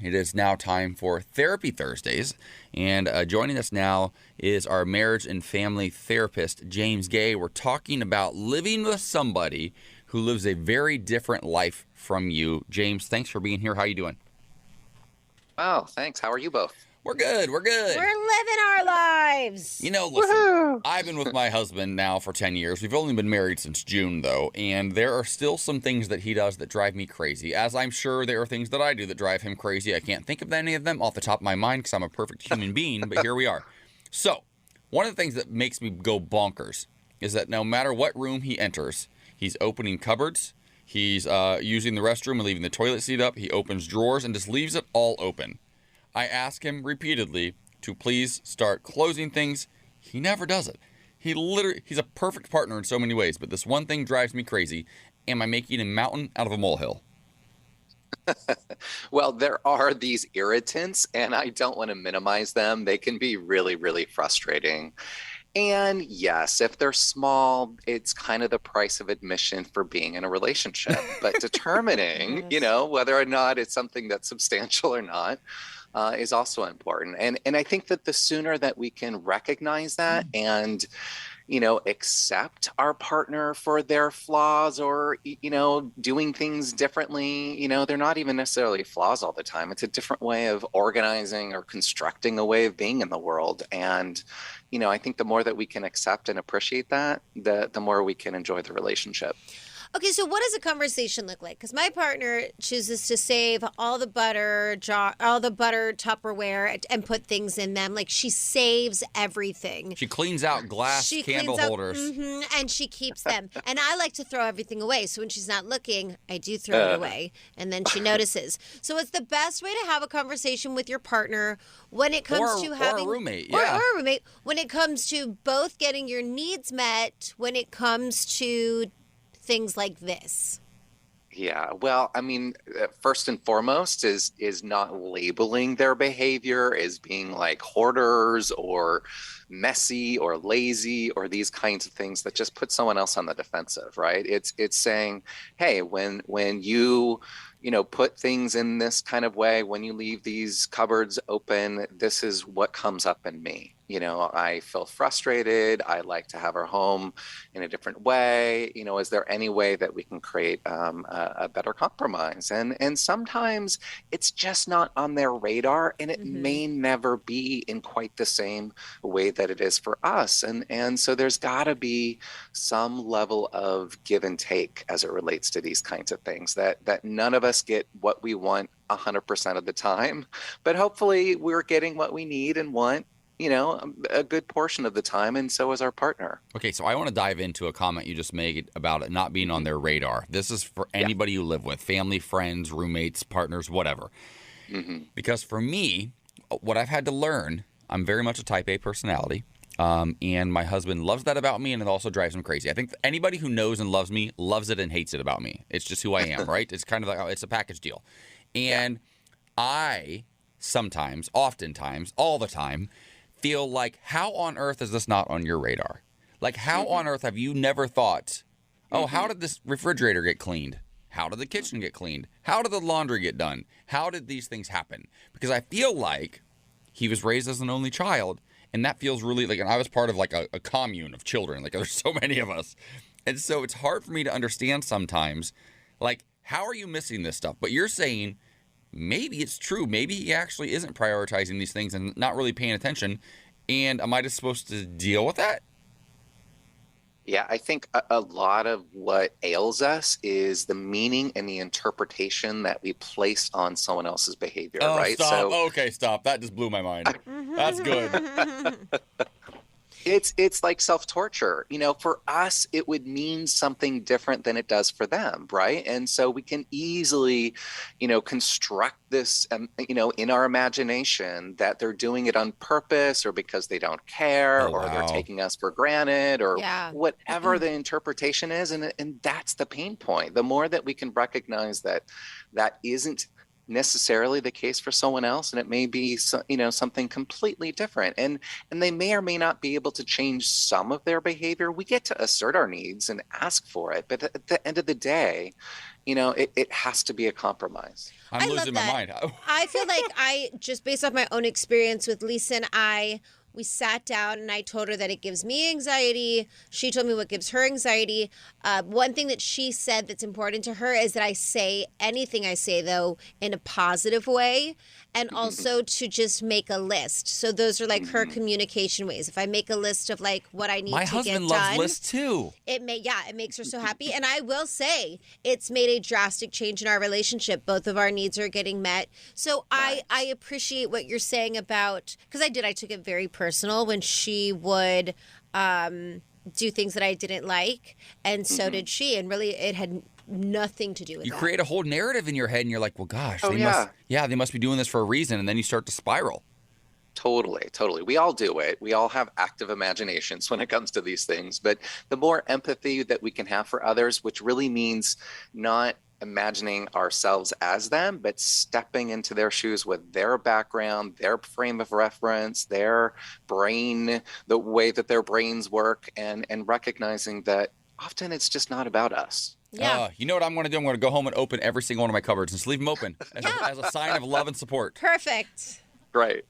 It is now time for Therapy Thursdays, and joining us now is our marriage and family therapist, James Guay. We're talking about living with somebody who lives a very different life from you. James, thanks for being here. How are you doing? Oh, thanks. How are you both? We're good. We're living our lives. You know, listen, I've been with my husband now for 10 years. We've only been married since June, though, and there are still some things that he does that drive me crazy, as I'm sure there are things that I do that drive him crazy. I can't think of any of them off the top of my mind because I'm a perfect human being, but here we are. So, one of the things that makes me go bonkers is that no matter what room he enters, he's opening cupboards, he's using the restroom and leaving the toilet seat up, he opens drawers and just leaves it all open. I ask him repeatedly to please start closing things. He never does it. He's a perfect partner in so many ways, but this one thing drives me crazy. Am I making a mountain out of a molehill? Well, there are these irritants, and I don't want to minimize them. They can be really, really frustrating. And yes, if they're small, it's kind of the price of admission for being in a relationship. But determining, whether or not it's something that's substantial or not, is also important. And I think that the sooner that we can recognize that and, accept our partner for their flaws or, doing things differently, they're not even necessarily flaws all the time. It's a different way of organizing or constructing a way of being in the world. And, I think the more that we can accept and appreciate that, the more we can enjoy the relationship. Okay, so what does a conversation look like? Because my partner chooses to save all the butter Tupperware and put things in them. Like, she saves everything. She cleans out candle holders. And she keeps them. And I like to throw everything away. So when she's not looking, I do throw it away. And then she notices. So it's the best way to have a conversation with your partner when it comes to having... Or a roommate, Or a roommate. When it comes to both getting your needs met, when it comes to... things like this. Yeah, well, I mean, first and foremost is not labeling their behavior as being like hoarders or messy or lazy or these kinds of things that just put someone else on the defensive, right? It's saying, hey, when you put things in this kind of way, when you leave these cupboards open, this is what comes up in me. I feel frustrated. I like to have our home in a different way. Is there any way that we can create a better compromise? And sometimes it's just not on their radar, and it may never be in quite the same way that it is for us. And so there's got to be some level of give and take as it relates to these kinds of things, that none of us get what we want 100% of the time, but hopefully we're getting what we need and want a good portion of the time, and so is our partner. Okay, so I want to dive into a comment you just made about it not being on their radar. This is for anybody you live with, family, friends, roommates, partners, whatever. Because for me, what I've had to learn, I'm very much a type A personality, and my husband loves that about me, and it also drives him crazy. I think anybody who knows and loves me loves it and hates it about me. It's just who I am, right? It's kind of like, it's a package deal. And I sometimes, oftentimes, all the time, feel like, how on earth is this not on your radar? Like, how on earth have you never thought, how did this refrigerator get cleaned? How did the kitchen get cleaned? How did the laundry get done? How did these things happen? Because I feel like he was raised as an only child, and that feels really like, and I was part of like a commune of children. Like, there's so many of us. And so it's hard for me to understand sometimes, like, how are you missing this stuff? But you're saying, maybe it's true. Maybe he actually isn't prioritizing these things and not really paying attention. And am I just supposed to deal with that? Yeah, I think a lot of what ails us is the meaning and the interpretation that we place on someone else's behavior, right? Stop. Okay, stop. That just blew my mind. That's good. It's like self-torture. For us, it would mean something different than it does for them, right? And so we can easily, construct this, in our imagination that they're doing it on purpose or because they don't care or they're taking us for granted or whatever the interpretation is. And that's the pain point. The more that we can recognize that isn't necessarily the case for someone else, and it may be something completely different, and they may or may not be able to change some of their behavior. We get to assert our needs and ask for it, but at the end of the day, it has to be a compromise. I'm losing my mind. I feel like just based off my own experience with Lisa and we sat down and I told her that it gives me anxiety. She told me what gives her anxiety. One thing that she said that's important to her is that I say anything I say, though, in a positive way, and also to just make a list. So those are like her communication ways. If I make a list of like what I need to get done. My husband loves lists too. It makes her so happy. And I will say it's made a drastic change in our relationship. Both of our needs are getting met. So nice. I appreciate what you're saying about, because I took it very personal when she would do things that I didn't like, and so did she, and really it had nothing to do with you that. Create a whole narrative in your head, and you're like, well, gosh, they must be doing this for a reason, and then you start to spiral. Totally. We all do it. We all have active imaginations when it comes to these things, but the more empathy that we can have for others, which really means not imagining ourselves as them, but stepping into their shoes with their background, their frame of reference, their brain, the way that their brains work, and recognizing that often it's just not about us. Yeah. You know what I'm going to do? I'm going to go home and open every single one of my cupboards and just leave them open as a sign of love and support. Perfect. Right.